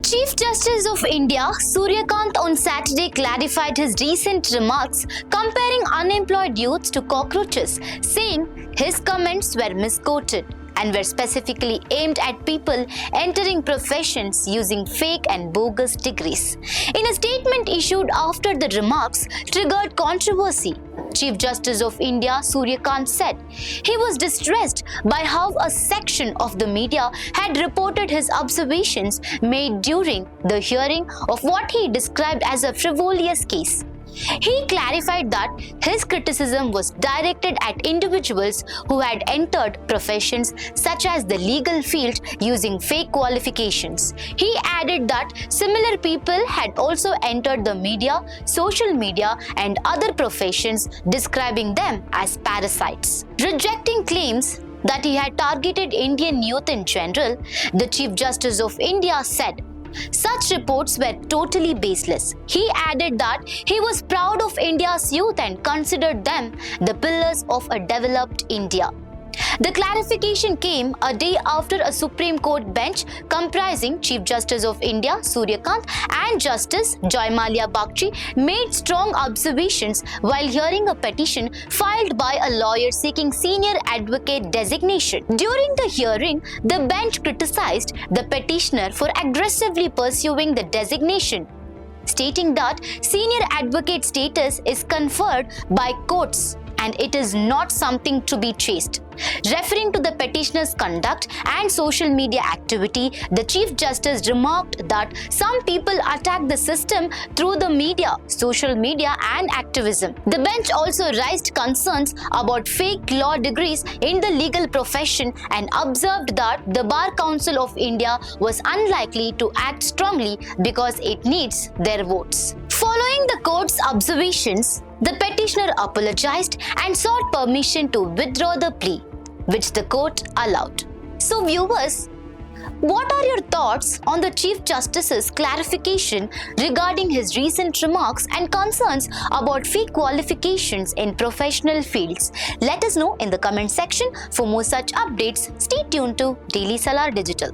Chief Justice of India, Surya Kant on Saturday clarified his recent remarks comparing unemployed youths to cockroaches, saying his comments were misquoted and were specifically aimed at people entering professions using fake and bogus degrees. In a statement issued after the remarks triggered controversy, Chief Justice of India Surya Kant said he was distressed by how a section of the media had reported his observations made during the hearing of what he described as a frivolous case. He clarified that his criticism was directed at individuals who had entered professions such as the legal field using fake qualifications. He added that similar people had also entered the media, social media, and other professions, describing them as parasites. Rejecting claims that he had targeted Indian youth in general, the Chief Justice of India said such reports were totally baseless. He added that he was proud of India's youth and considered them the pillars of a developed India. The clarification came a day after a Supreme Court bench comprising Chief Justice of India Surya Kant and Justice Joy Malia Bagchi made strong observations while hearing a petition filed by a lawyer seeking senior advocate designation. During the hearing, the bench criticized the petitioner for aggressively pursuing the designation, stating that senior advocate status is conferred by courts and it is not something to be chased. Referring to the petitioner's conduct and social media activity, the Chief Justice remarked that some people attack the system through the media, social media, and activism. The bench also raised concerns about fake law degrees in the legal profession and observed that the Bar Council of India was unlikely to act strongly because it needs their votes. Following the court's observations, the petitioner apologized and sought permission to withdraw the plea, which the court allowed. So viewers, what are your thoughts on the Chief Justice's clarification regarding his recent remarks and concerns about fake qualifications in professional fields? Let us know in the comment section. For more such updates, stay tuned to Daily Salar Digital.